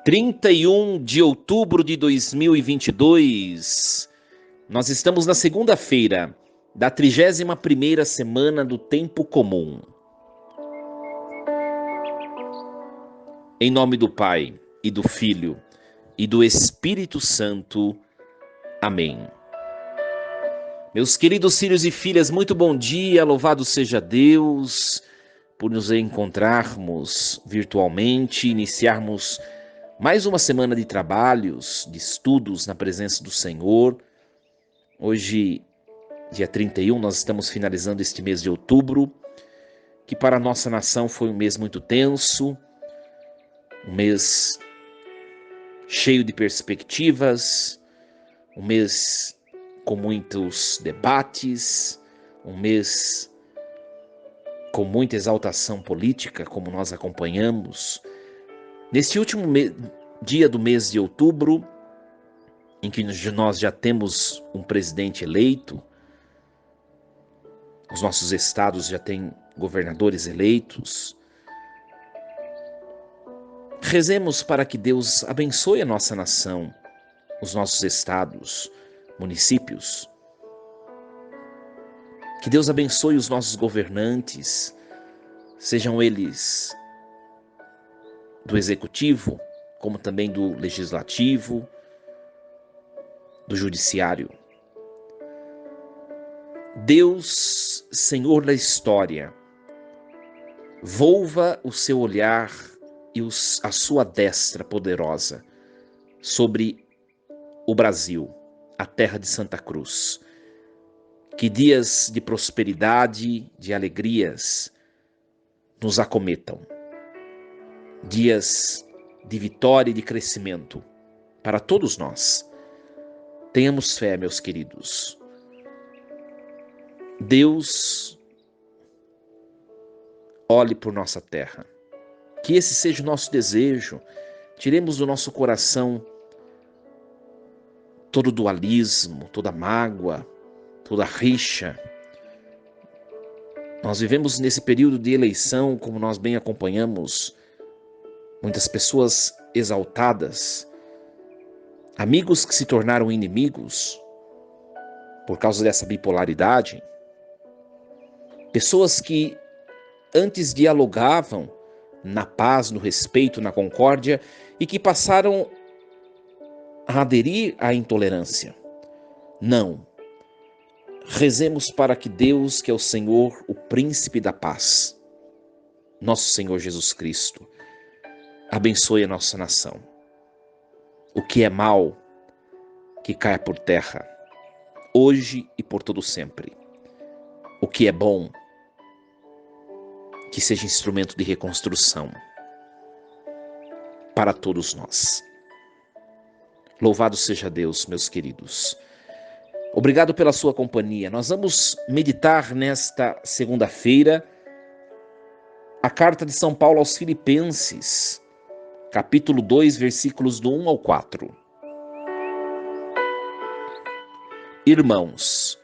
31 de outubro de 2022, nós estamos na segunda-feira da 31ª semana do Tempo Comum. Em nome do Pai, e do Filho, e do Espírito Santo. Amém. Meus queridos filhos e filhas, muito bom dia, louvado seja Deus por nos encontrarmos virtualmente, iniciarmos mais uma semana de trabalhos, de estudos na presença do Senhor. Hoje, dia 31, nós estamos finalizando este mês de outubro, que para a nossa nação foi um mês muito tenso, um mês cheio de perspectivas, um mês com muitos debates, um mês com muita exaltação política, como nós acompanhamos. Neste último dia do mês de outubro, em que nós já temos um presidente eleito, os nossos estados já têm governadores eleitos, rezemos para que Deus abençoe a nossa nação, os nossos estados, municípios. Que Deus abençoe os nossos governantes, sejam eles do executivo, como também do legislativo, do judiciário. Deus, Senhor da história, volva o seu olhar e a sua destra poderosa sobre o Brasil, a terra de Santa Cruz. Que dias de prosperidade, de alegrias nos acometam. Dias de vitória e de crescimento para todos nós. Tenhamos fé, meus queridos. Deus olhe por nossa terra. Que esse seja o nosso desejo. Tiremos do nosso coração todo dualismo, toda mágoa, toda rixa. Nós vivemos nesse período de eleição, como nós bem acompanhamos, muitas pessoas exaltadas, amigos que se tornaram inimigos por causa dessa bipolaridade, pessoas que antes dialogavam na paz, no respeito, na concórdia e que passaram a aderir à intolerância. Não. Rezemos para que Deus, que é o Senhor, o príncipe da paz, nosso Senhor Jesus Cristo, abençoe a nossa nação. O que é mal, que caia por terra, hoje e por todo sempre. O que é bom, que seja instrumento de reconstrução para todos nós. Louvado seja Deus, meus queridos. Obrigado pela sua companhia. Nós vamos meditar nesta segunda-feira a carta de São Paulo aos Filipenses, capítulo 2, versículos do 1 ao 4. Irmãos,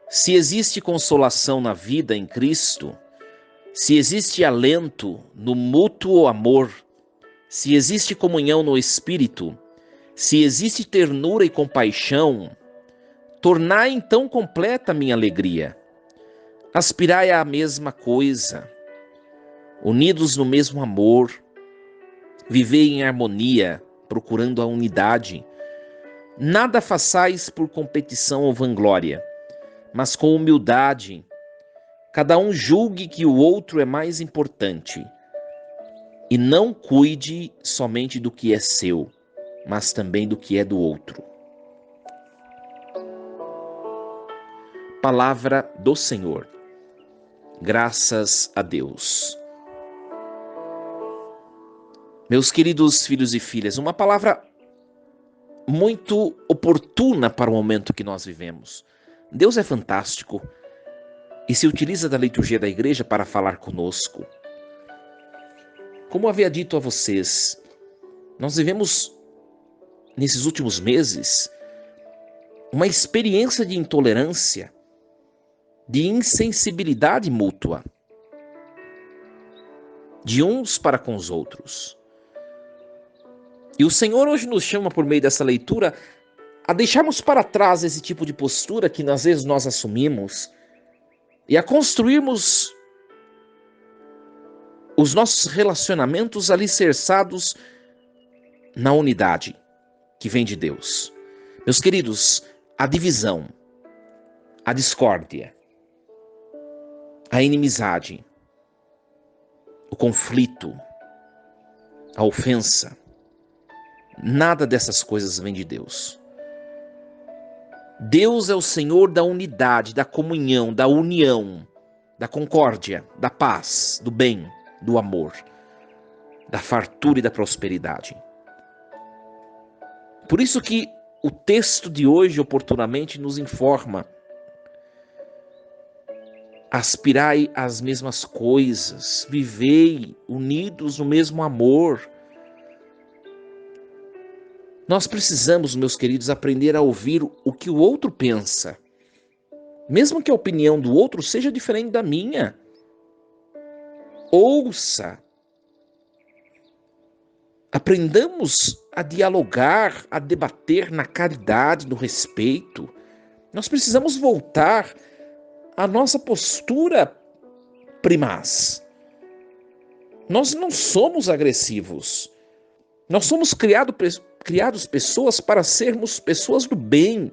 se existe consolação na vida em Cristo, se existe alento no mútuo amor, se existe comunhão no Espírito, se existe ternura e compaixão, tornai então completa a minha alegria. Aspirai à mesma coisa, unidos no mesmo amor, vivei em harmonia, procurando a unidade. Nada façais por competição ou vanglória, mas com humildade. Cada um julgue que o outro é mais importante, e não cuide somente do que é seu, mas também do que é do outro. Palavra do Senhor. Graças a Deus. Meus queridos filhos e filhas, uma palavra muito oportuna para o momento que nós vivemos. Deus é fantástico e se utiliza da liturgia da igreja para falar conosco. Como havia dito a vocês, nós vivemos nesses últimos meses uma experiência de intolerância, de insensibilidade mútua, de uns para com os outros. E o Senhor hoje nos chama, por meio dessa leitura, a deixarmos para trás esse tipo de postura que às vezes nós assumimos e a construirmos os nossos relacionamentos alicerçados na unidade que vem de Deus. Meus queridos, a divisão, a discórdia, a inimizade, o conflito, a ofensa, nada dessas coisas vem de Deus. Deus é o Senhor da unidade, da comunhão, da união, da concórdia, da paz, do bem, do amor, da fartura e da prosperidade. Por isso que o texto de hoje oportunamente nos informa: aspirai às mesmas coisas, vivei unidos no mesmo amor. Nós precisamos, meus queridos, aprender a ouvir o que o outro pensa, mesmo que a opinião do outro seja diferente da minha. Ouça. Aprendamos a dialogar, a debater na caridade, no respeito. Nós precisamos voltar à nossa postura primaz. Nós não somos agressivos. Nós somos criados pessoas para sermos pessoas do bem.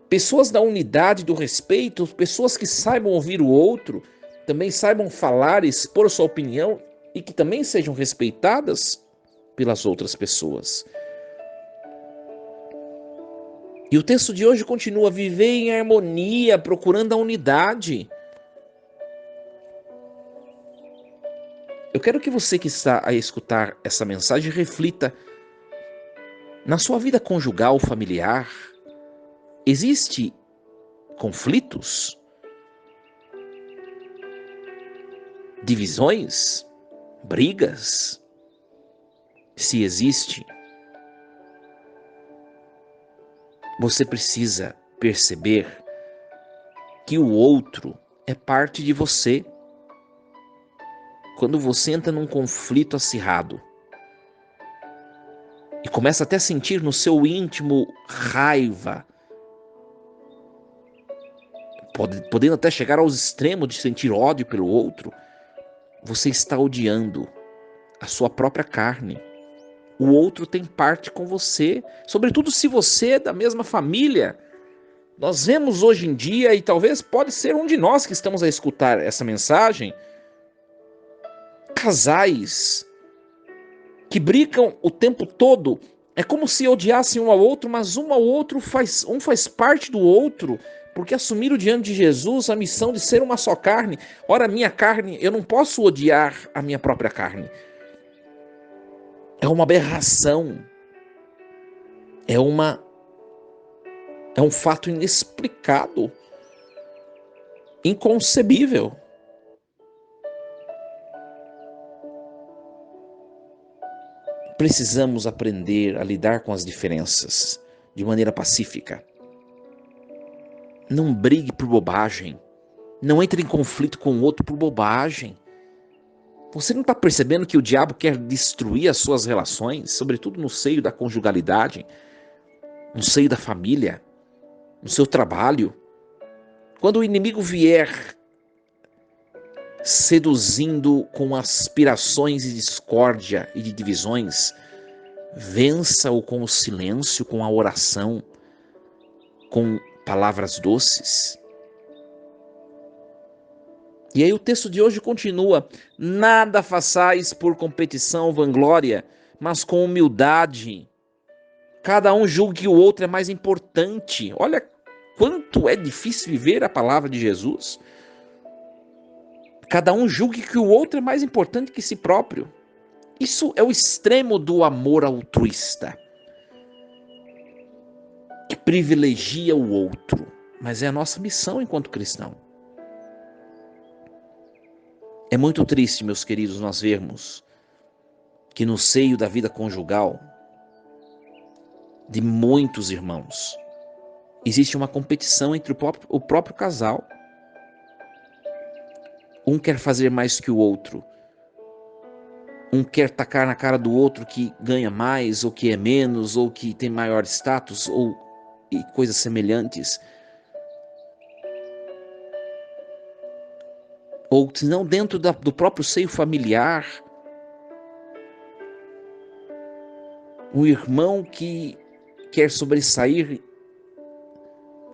Pessoas da unidade, do respeito, pessoas que saibam ouvir o outro, também saibam falar e expor sua opinião e que também sejam respeitadas pelas outras pessoas. E o texto de hoje continua: viver em harmonia, procurando a unidade. Eu quero que você que está a escutar essa mensagem reflita: na sua vida conjugal, familiar, existe conflitos? Divisões? Brigas? Se existe, você precisa perceber que o outro é parte de você. Quando você entra num conflito acirrado e começa até a sentir no seu íntimo raiva, podendo até chegar aos extremos de sentir ódio pelo outro, você está odiando a sua própria carne. O outro tem parte com você, sobretudo se você é da mesma família. Nós vemos hoje em dia, e talvez pode ser um de nós que estamos a escutar essa mensagem, casais que brigam o tempo todo. É como se odiassem um ao outro, mas um faz parte do outro, porque assumiram diante de Jesus a missão de ser uma só carne. Ora, a minha carne, eu não posso odiar a minha própria carne. É uma aberração. É um fato inexplicado, inconcebível. Precisamos aprender a lidar com as diferenças de maneira pacífica. Não brigue por bobagem. Não entre em conflito com o outro por bobagem. Você não está percebendo que o diabo quer destruir as suas relações, sobretudo no seio da conjugalidade, no seio da família, no seu trabalho? Quando o inimigo vier seduzindo com aspirações de discórdia e de divisões, vença-o com o silêncio, com a oração, com palavras doces. E aí o texto de hoje continua: nada façais por competição ou vanglória, mas com humildade. Cada um julgue que o outro é mais importante. Olha quanto é difícil viver a palavra de Jesus. Cada um julgue que o outro é mais importante que si próprio. Isso é o extremo do amor altruísta, que privilegia o outro, mas é a nossa missão enquanto cristão. É muito triste, meus queridos, nós vermos que no seio da vida conjugal de muitos irmãos existe uma competição entre o próprio casal. Um quer fazer mais que o outro Um quer tacar na cara do outro que ganha mais, ou que é menos, ou que tem maior status, e coisas semelhantes. Ou se não dentro do próprio seio familiar. Um irmão que quer sobressair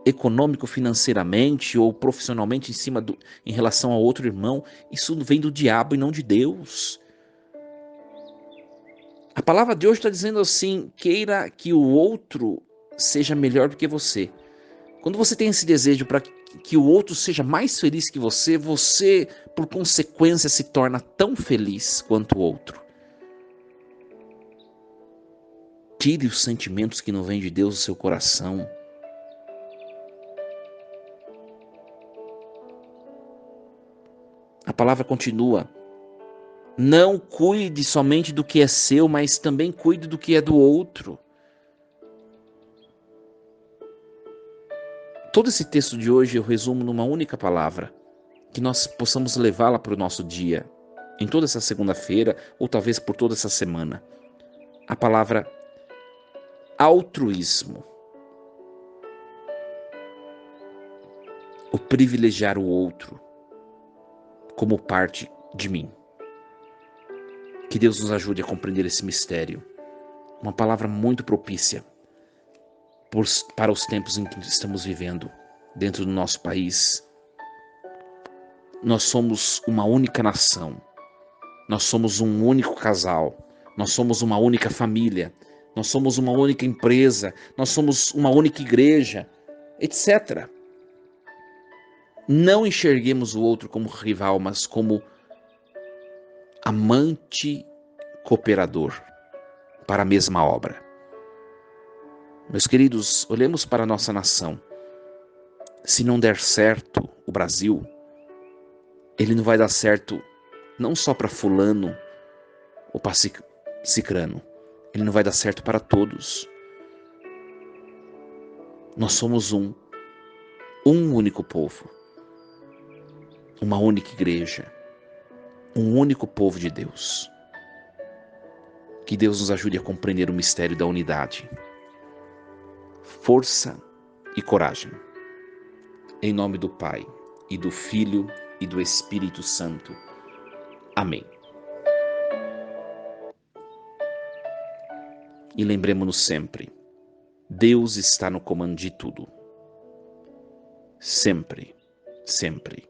econômico, financeiramente ou profissionalmente em relação a outro irmão, isso vem do diabo e não de Deus. A palavra de hoje está dizendo assim: queira que o outro seja melhor do que você. Quando você tem esse desejo para que o outro seja mais feliz que você, você, por consequência, se torna tão feliz quanto o outro. Tire os sentimentos que não vêm de Deus do seu coração. A palavra continua: não cuide somente do que é seu, mas também cuide do que é do outro. Todo esse texto de hoje eu resumo numa única palavra, que nós possamos levá-la para o nosso dia, em toda essa segunda-feira, ou talvez por toda essa semana. A palavra altruísmo. O privilegiar o outro como parte de mim. Que Deus nos ajude a compreender esse mistério. Uma palavra muito propícia para os tempos em que estamos vivendo dentro do nosso país. Nós somos uma única nação. Nós somos um único casal. Nós somos uma única família. Nós somos uma única empresa. Nós somos uma única igreja, etc. Não enxerguemos o outro como rival, mas como amante cooperador para a mesma obra. Meus queridos, olhemos para a nossa nação. Se não der certo o Brasil, ele não vai dar certo não só para fulano ou para cicrano. Ele não vai dar certo para todos. Nós somos um único povo, uma única igreja, um único povo de Deus. Que Deus nos ajude a compreender o mistério da unidade. Força e coragem. Em nome do Pai, e do Filho, e do Espírito Santo. Amém. E lembremos-nos sempre, Deus está no comando de tudo. Sempre, sempre.